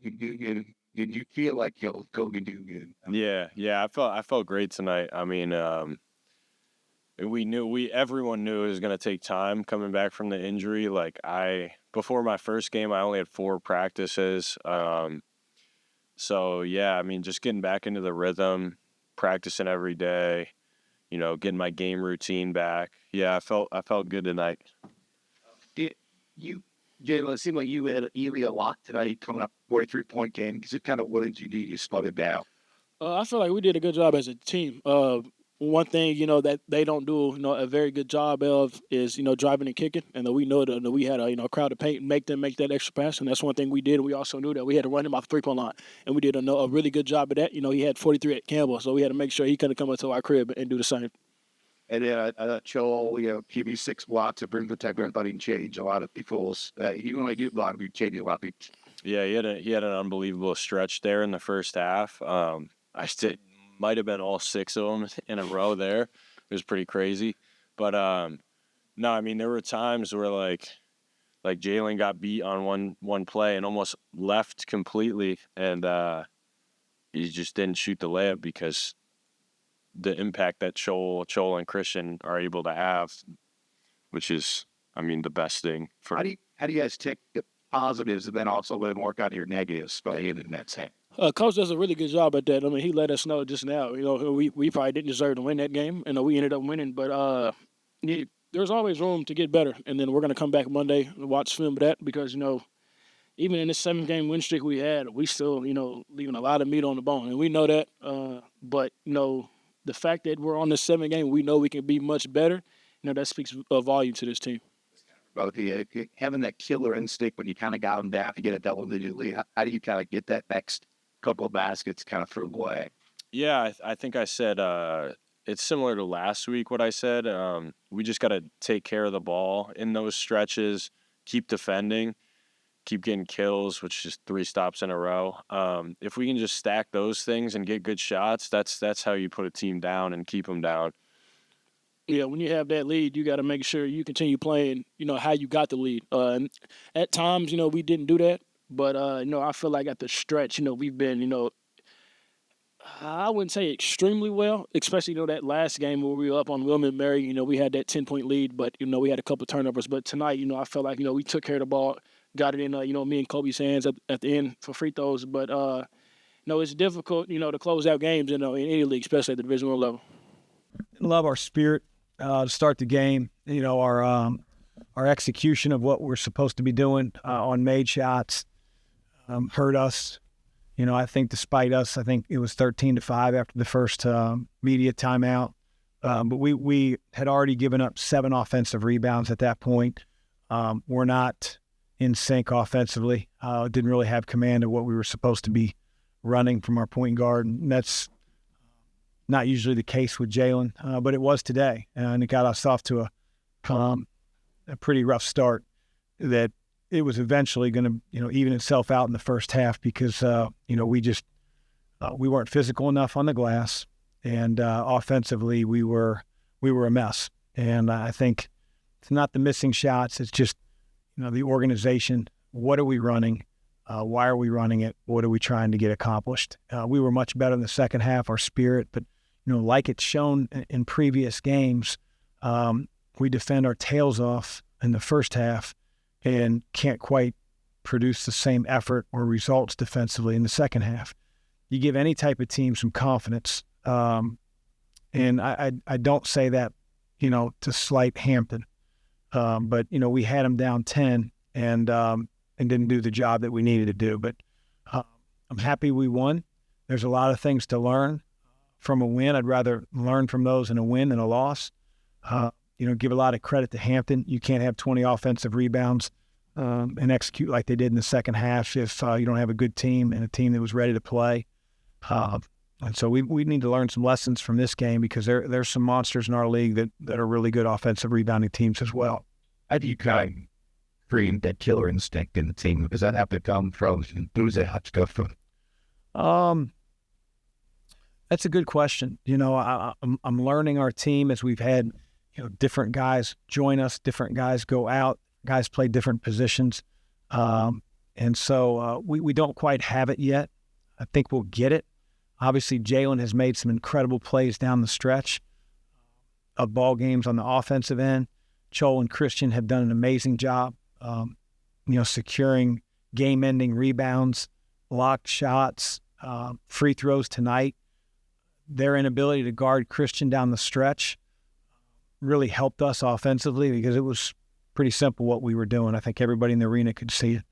can do good? Did you feel like Cole can do good? Yeah. I felt great tonight. I mean, everyone knew it was gonna take time coming back from the injury. Like before my first game, I only had 4 practices. So yeah, I mean, just getting back into the rhythm, practicing every day, getting my game routine back. Yeah, I felt good tonight. Did you, Jalen? It seemed like you had Ely a lot tonight, coming up 43-point game. Because it kind of what did you do? You slowed it down. I feel like we did a good job as a team. One thing that they don't do a very good job of is driving and kicking, and we know that we had a crowd to paint and make them make that extra pass, and that's one thing we did. We also knew that we had to run him off the 3-point line, and we did a really good job of that. He had 43 at Campbell, so we had to make sure he couldn't come up to our crib and do the same. And then Joel, give you 6 blocks to bring the tech and change a lot of people's. You only do a lot of you change a lot of people. Yeah, he had an unbelievable stretch there in the first half. Might have been all 6 of them in a row there. It was pretty crazy. But no, I mean, there were times where like Jalen got beat on one play and almost left completely, and he just didn't shoot the layup because the impact that Joel and Christian are able to have, which is, I mean, the best thing for. How do you guys take the positives and then also let them work out your negatives by the end of that set? Coach does a really good job at that. I mean, he let us know just now. We probably didn't deserve to win that game, and we ended up winning. But there's always room to get better. And then we're going to come back Monday and watch film of that because even in this 7-game win streak we had, we still leaving a lot of meat on the bone, and we know that. But the fact that we're on this 7-game, we know we can be much better. That speaks a volume to this team. About having that killer instinct when you kind of got them down to get a double-digit lead. How do you kind of get that next couple of baskets kind of thrown away? Yeah, I think I said it's similar to last week what I said. We just got to take care of the ball in those stretches, keep defending, keep getting kills, which is 3 stops in a row. If we can just stack those things and get good shots, that's how you put a team down and keep them down. Yeah, when you have that lead, you got to make sure you continue playing, how you got the lead. And at times, we didn't do that. But, I feel like at the stretch, we've been, I wouldn't say extremely well, especially, that last game where we were up on William & Mary. We had that 10-point lead, but, we had a couple of turnovers. But tonight, I felt like, we took care of the ball, got it in, me and Kobe's hands at the end for free throws. But, it's difficult, to close out games, in any league, especially at the Division I level. Love our spirit to start the game. Our execution of what we're supposed to be doing on made shots hurt us. I think despite us, I think it was 13-5 after the first media timeout. But we had already given up 7 offensive rebounds at that point. We're not in sync offensively. Didn't really have command of what we were supposed to be running from our point guard. And that's not usually the case with Jalen, but it was today. And it got us off to a pretty rough start that it was eventually going to, even itself out in the first half because, we weren't physical enough on the glass, and offensively we were a mess. And I think it's not the missing shots. It's just, the organization. What are we running? Why are we running it? What are we trying to get accomplished? We were much better in the second half, our spirit, but, like it's shown in previous games, we defend our tails off in the first half and can't quite produce the same effort or results defensively in the second half. You give any type of team some confidence, and I don't say that, to slight Hampton, but, we had them down 10 and didn't do the job that we needed to do. But I'm happy we won. There's a lot of things to learn from a win. I'd rather learn from those in a win than a loss. Give a lot of credit to Hampton. You can't have 20 offensive rebounds and execute like they did in the second half if you don't have a good team and a team that was ready to play. And so we need to learn some lessons from this game because there's some monsters in our league that are really good offensive rebounding teams as well. How do you kind of create that killer instinct in the team? Does that have to come from enthusiasm? That's a good question. I'm learning our team as we've had, different guys join us, different guys go out, guys play different positions. And so we don't quite have it yet. I think we'll get it. Obviously, Jalen has made some incredible plays down the stretch of ball games on the offensive end. Joel and Christian have done an amazing job, securing game-ending rebounds, blocked shots, free throws tonight. Their inability to guard Christian down the stretch really helped us offensively because it was pretty simple what we were doing. I think everybody in the arena could see it.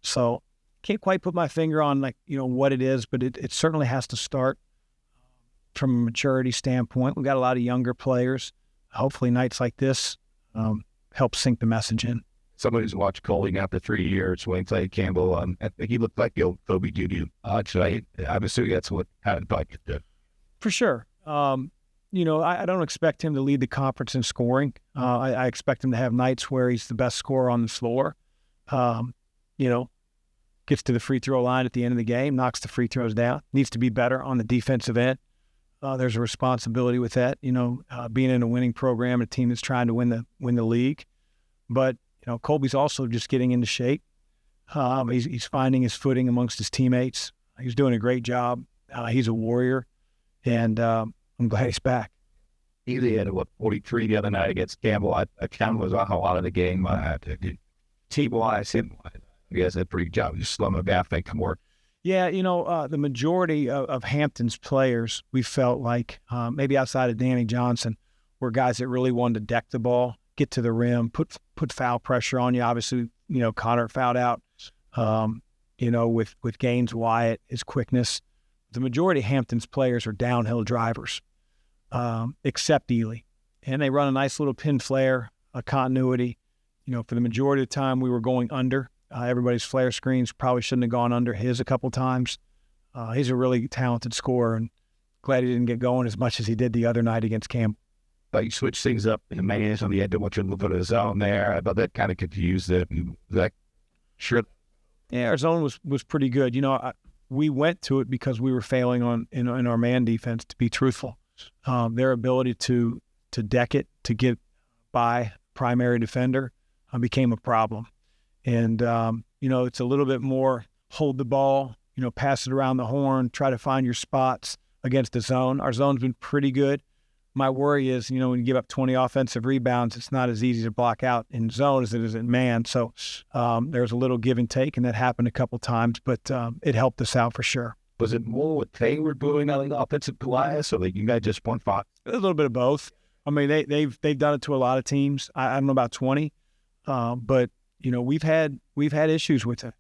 So can't quite put my finger on what it is, but it certainly has to start from a maturity standpoint. We've got a lot of younger players. Hopefully nights like this help sink the message in. Somebody who's watched Coley after 3 years when he played Campbell, I think he looked like the old Kobe Doo-Doo tonight. I'm assuming that's what had to do. For sure. I don't expect him to lead the conference in scoring. I expect him to have nights where he's the best scorer on the floor. Gets to the free throw line at the end of the game, knocks the free throws down, needs to be better on the defensive end. There's a responsibility with that, being in a winning program, a team that's trying to win the league. But, Colby's also just getting into shape. He's finding his footing amongst his teammates. He's doing a great job. He's a warrior, and I'm glad he's back. He had 43 the other night against Campbell. I kind of was on a lot of the game. Team-wise, him-wise, he has a pretty good job. Just slow him back, make him work. Yeah, the majority of Hampton's players, we felt like, maybe outside of Danny Johnson, were guys that really wanted to deck the ball, get to the rim, put foul pressure on you. Obviously, Connor fouled out, with Gaines Wyatt, his quickness. The majority of Hampton's players are downhill drivers, except Ely. And they run a nice little pin flare, a continuity. For the majority of the time, we were going under. Everybody's flare screens probably shouldn't have gone under his a couple times. He's a really talented scorer, and glad he didn't get going as much as he did the other night against Campbell. But you switch things up in the mains on the end of what you're looking at a zone there. I thought that kind of confused it. Sure. Yeah, our zone was pretty good. We went to it because we were failing in our man defense, to be truthful. Their ability to deck it, to get by primary defender became a problem. And, it's a little bit more hold the ball, pass it around the horn, try to find your spots against the zone. Our zone's been pretty good. My worry is, when you give up 20 offensive rebounds, it's not as easy to block out in zone as it is in man. So there's a little give and take, and that happened a couple times, but it helped us out for sure. Was it more what they were doing on the offensive glass, or that you guys just won five? A little bit of both. I mean, they've done it to a lot of teams. I don't know about 20, but we've had issues with it.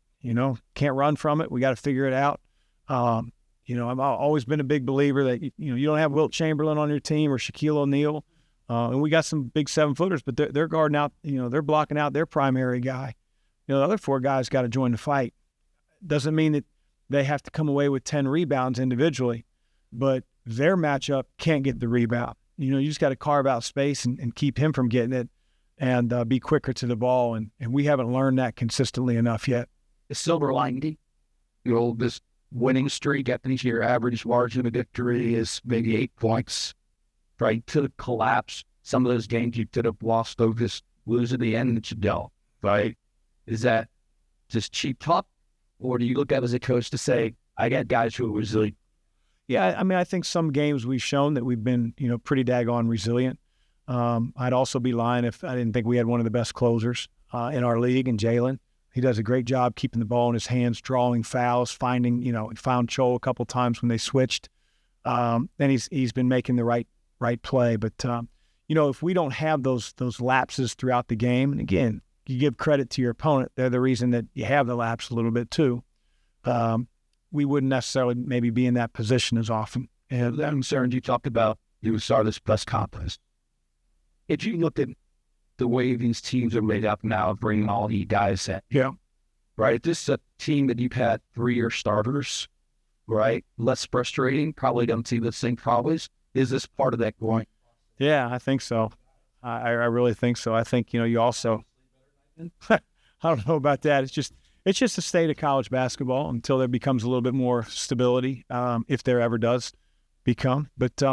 Can't run from it. We got to figure it out. I've always been a big believer that you don't have Wilt Chamberlain on your team or Shaquille O'Neal, and we got some big 7-footers, but they're guarding out. They're blocking out their primary guy. The other 4 guys got to join the fight. Doesn't mean that they have to come away with 10 rebounds individually, but their matchup can't get the rebound. You just got to carve out space and keep him from getting it, and be quicker to the ball. And we haven't learned that consistently enough yet. The silver lining, this winning streak, I think your average margin of victory is maybe 8 points. Right to collapse. Some of those games you could have lost, though, just lose at the end that you don't. Right? Is that just cheap talk, or do you look at it as a coach to say, I got guys who are resilient? Yeah, I mean, I think some games we've shown that we've been, pretty daggone resilient. I'd also be lying if I didn't think we had one of the best closers in our league, in Jalen. He does a great job keeping the ball in his hands, drawing fouls, finding, found Cho a couple times when they switched. And he's been making the right play. But, if we don't have those lapses throughout the game, and again, you give credit to your opponent, they're the reason that you have the lapse a little bit too. We wouldn't necessarily maybe be in that position as often. And that concern you talked about, you saw this press conference. If you looked at the way these teams are made up now, bringing all the guys in. Yeah. Right? If this is a team that you've had 3-year starters, right? Less frustrating, probably don't see the same problems. Is this part of that going? Yeah, I think so. I really think so. I think, you also, I don't know about that. It's just the state of college basketball until there becomes a little bit more stability, if there ever does become. But,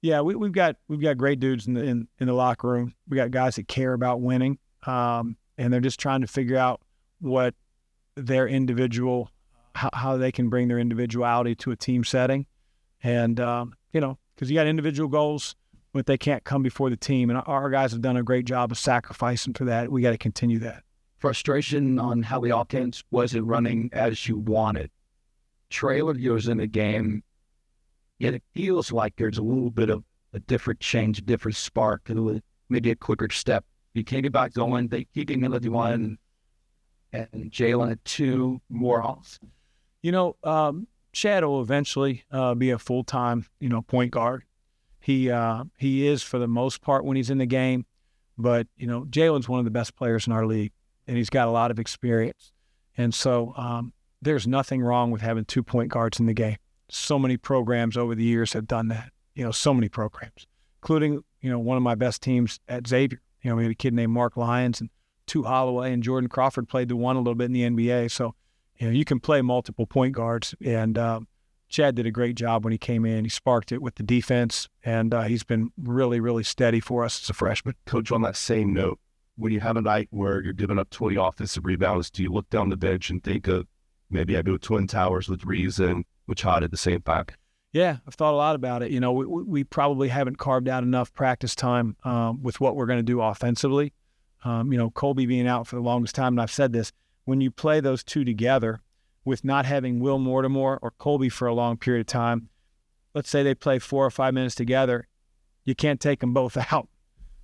yeah, we've got great dudes in the locker room. We got guys that care about winning, and they're just trying to figure out what their individual, how they can bring their individuality to a team setting. And, because you got individual goals, but they can't come before the team. And our guys have done a great job of sacrificing for that. We got to continue that. Frustration on how the offense wasn't running as you wanted. Trailer goes in the game, yet it feels like there's a little bit of a different change, a different spark, maybe a quicker step. You can't get back going. They keep him at 1 and Jalen at 2 more off. Chad will eventually be a full-time, point guard. He is for the most part when he's in the game, but Jalen's one of the best players in our league, and he's got a lot of experience. And so there's nothing wrong with having 2 point guards in the game. So many programs over the years have done that. So many programs, including one of my best teams at Xavier. We had a kid named Mark Lyons and Tu Holloway and Jordan Crawford played the one a little bit in the NBA. So you can play multiple point guards, and Chad did a great job when he came in. He sparked it with the defense, and he's been really, really steady for us as a freshman. Coach, on that same note, when you have a night where you're giving up 20 offensive rebounds, do you look down the bench and think of maybe I do Twin Towers with Reeves and Machado at the same time? Yeah, I've thought a lot about it. We probably haven't carved out enough practice time with what we're going to do offensively. Colby being out for the longest time, and I've said this, when you play those two together with not having Will Mortimer or Colby for a long period of time, let's say they play 4 or 5 minutes together, you can't take them both out,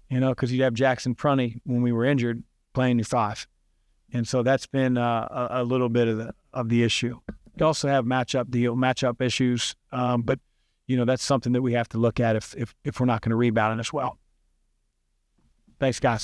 because you'd have Jackson Prunty when we were injured playing your 5. And so that's been a little bit of the issue. You also have matchup issues, but that's something that we have to look at if we're not going to rebound it as well. Thanks, guys.